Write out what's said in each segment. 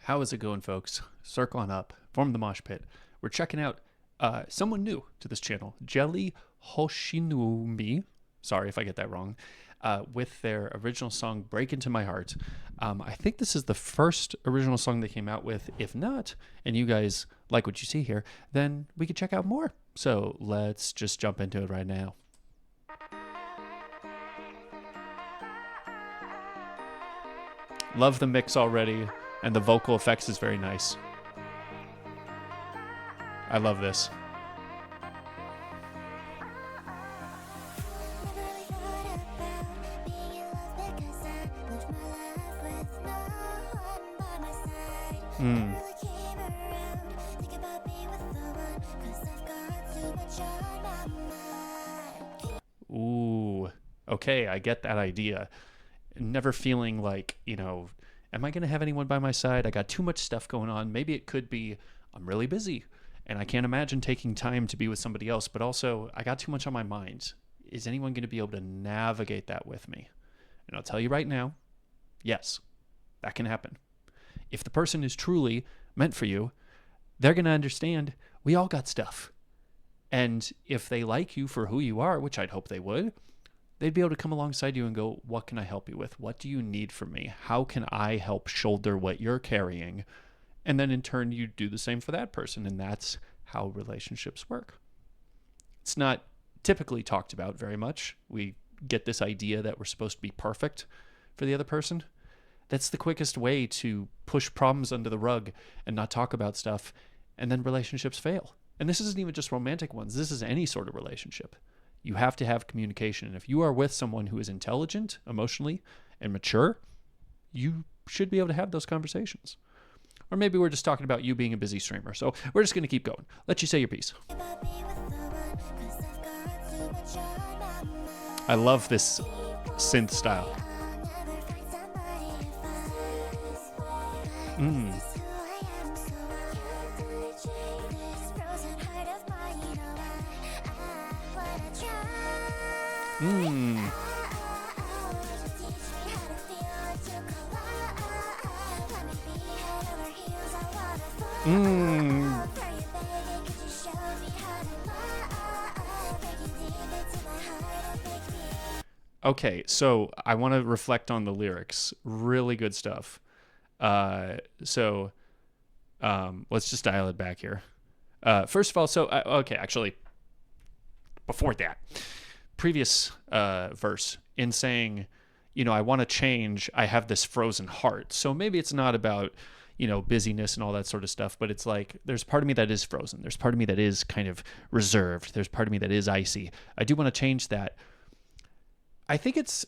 How is it going, folks? Circle on up, form the mosh pit. We're checking out someone new to this channel, Jelly Hoshiumi. Sorry if I get that wrong. With their original song "Break Into My Heart." I think this is the first original song they came out with. If not, and you guys like what you see here, then we could check out more. So let's just jump into it right now. Love the mix already, and the vocal effects is very nice. I love this. Ooh, okay, I get that idea. Never feeling like, am I going to have anyone by my side? I got too much stuff going on. Maybe it could be I'm really busy and I can't imagine taking time to be with somebody else, but also I got too much on my mind. Is anyone going to be able to navigate that with me? And I'll tell you right now, yes, that can happen. If the person is truly meant for you, they're going to understand we all got stuff. And if they like you for who you are, which I'd hope they would, they'd be able to come alongside you and go, what can I help you with? What do you need from me? How can I help shoulder what you're carrying? And then in turn, you do the same for that person. And that's how relationships work. It's not typically talked about very much. We get this idea that we're supposed to be perfect for the other person. That's the quickest way to push problems under the rug and not talk about stuff. And then relationships fail. And this isn't even just romantic ones. This is any sort of relationship. You have to have communication. And if you are with someone who is intelligent emotionally and mature, you should be able to have those conversations. Or maybe we're just talking about you being a busy streamer. So we're just going to keep going. Let you say your piece. I love this synth style. Okay, so I want to reflect on the lyrics. Really good stuff. So let's just dial it back here. First of all, actually, before that, previous verse in saying, I want to change, I have this frozen heart. So maybe it's not about, busyness and all that sort of stuff, but it's like, there's part of me that is frozen. There's part of me that is kind of reserved. There's part of me that is icy. I do want to change that. I think it's,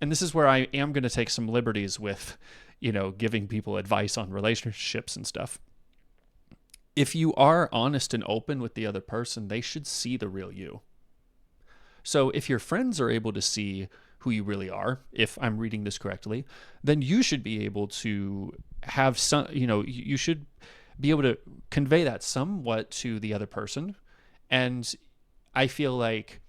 and this is where I am going to take some liberties with, giving people advice on relationships and stuff. If you are honest and open with the other person, they should see the real you. So if your friends are able to see who you really are, if I'm reading this correctly, then you should be able to have some, you should be able to convey that somewhat to the other person. And I feel like,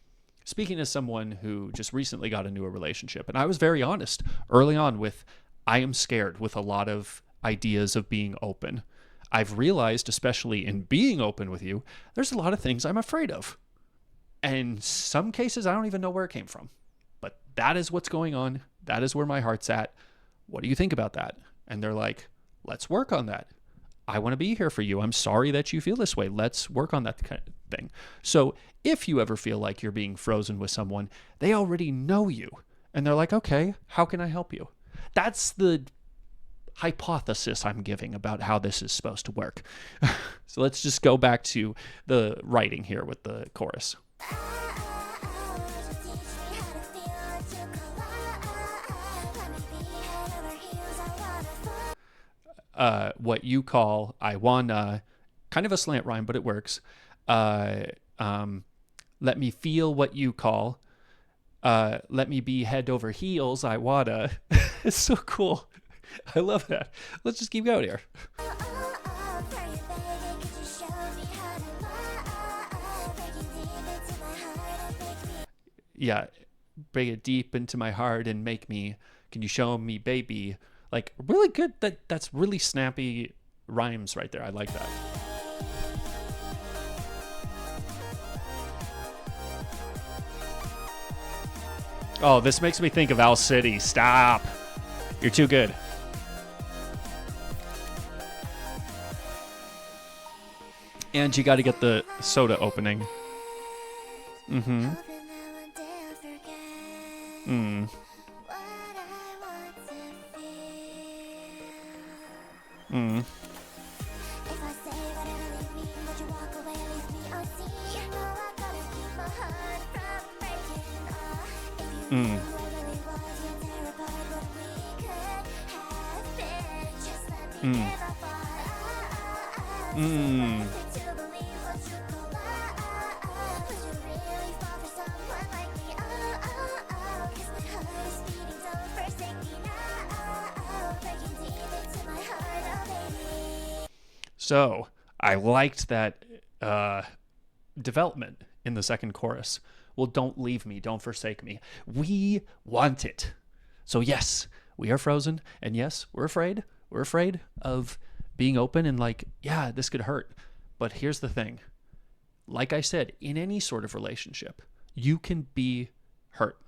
speaking as someone who just recently got into a relationship, and I was very honest early on with, I am scared with a lot of ideas of being open. I've realized, especially in being open with you, there's a lot of things I'm afraid of. And some cases, I don't even know where it came from. But that is what's going on. That is where my heart's at. What do you think about that? And they're like, let's work on that. I want to be here for you. I'm sorry that you feel this way. Let's work on that kind of thing. So if you ever feel like you're being frozen with someone, they already know you. And they're like, okay, how can I help you? That's the hypothesis I'm giving about how this is supposed to work. So let's just go back to the writing here with the chorus. What you call, I wanna, kind of a slant rhyme, but it works. Let me feel what you call. Let me be head over heels, I wanna. It's so cool. I love that. Let's just keep going here. Yeah, bring it deep into my heart and make me, can you show me, baby, Like really good. That's really snappy rhymes right there. I like that. Oh, this makes me think of Owl City. Stop. You're too good. And you got to get the soda opening. Mm-hmm. Mm. Mm. Mm. Mm. Mm. So I liked that development in the second chorus. Well, don't leave me, don't forsake me. We want it. So yes, we are frozen, and yes, we're afraid. We're afraid of being open and like, yeah, this could hurt. But here's the thing. Like I said, in any sort of relationship, you can be hurt.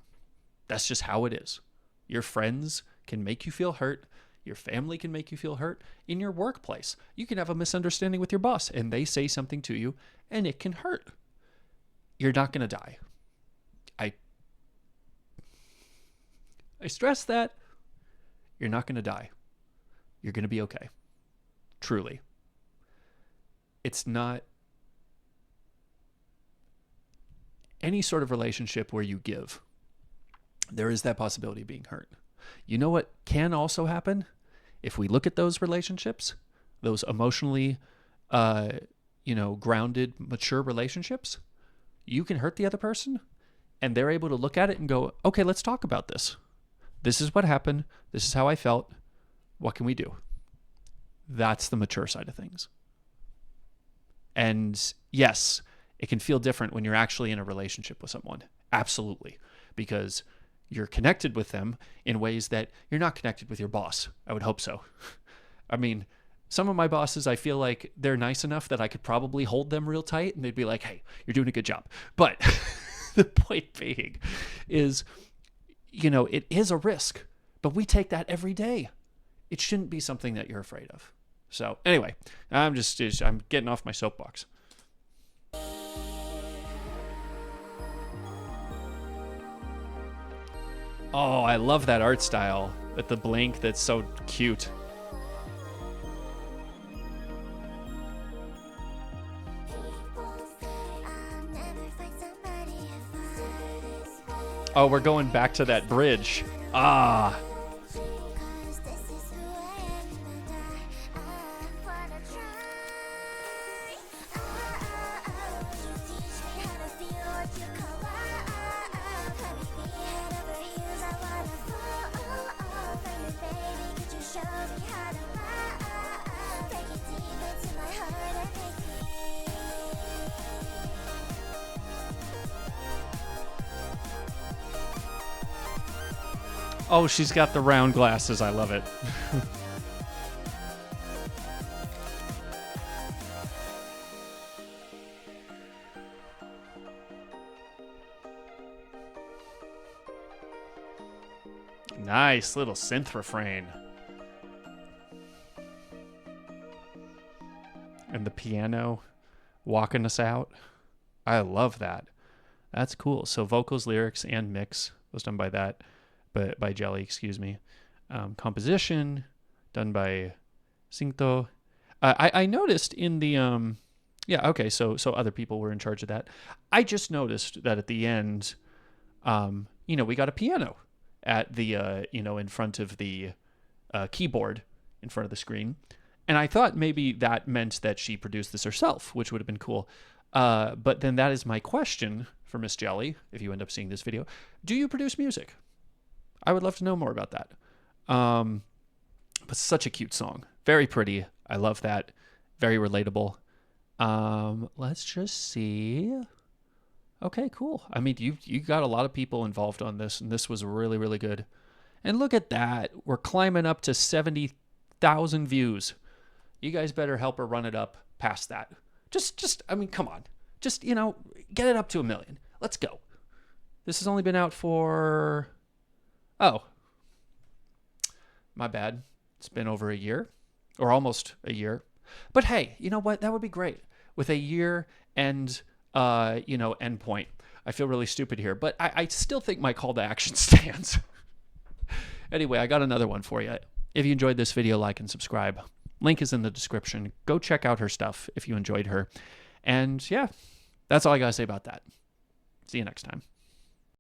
That's just how it is. Your friends can make you feel hurt. Your family can make you feel hurt. In your workplace, you can have a misunderstanding with your boss and they say something to you and it can hurt. You're not going to die. I stress that. You're not going to die. You're going to be okay. Truly. It's not any sort of relationship where you give. There is that possibility of being hurt. You know what can also happen? If we look at those relationships, those emotionally, grounded, mature relationships, you can hurt the other person and they're able to look at it and go, okay, let's talk about this. This is what happened. This is how I felt. What can we do? That's the mature side of things. And yes, it can feel different when you're actually in a relationship with someone. Absolutely. Because you're connected with them in ways that you're not connected with your boss. I would hope so. I mean, some of my bosses, I feel like they're nice enough that I could probably hold them real tight and they'd be like, hey, you're doing a good job. But the point being is, it is a risk, but we take that every day. It shouldn't be something that you're afraid of. So anyway, I'm getting off my soapbox. Oh, I love that art style with the blink. That's so cute. Oh, we're going back to that bridge. Ah. Oh, she's got the round glasses. I love it. Nice little synth refrain. And the piano walking us out. I love that. That's cool. So vocals, lyrics, and mix was done by that. But by Jelly, excuse me. Composition done by Singto. I noticed in the so other people were in charge of that. I just noticed that at the end, we got a piano at the in front of the keyboard in front of the screen, and I thought maybe that meant that she produced this herself, which would have been cool. But then that is my question for Miss Jelly. If you end up seeing this video, do you produce music? I would love to know more about that. But such a cute song. Very pretty. I love that. Very relatable. Let's just see. Okay, cool. I mean, you got a lot of people involved on this, and this was really, really good. And look at that. We're climbing up to 70,000 views. You guys better help her run it up past that. I mean, come on. Just, get it up to 1 million. Let's go. This has only been out for, oh, my bad. It's been over a year, or almost a year. But hey, you know what? That would be great. With a year and, end point. I feel really stupid here, but I still think my call to action stands. Anyway, I got another one for you. If you enjoyed this video, like and subscribe. Link is in the description. Go check out her stuff if you enjoyed her. And yeah, that's all I got to say about that. See you next time.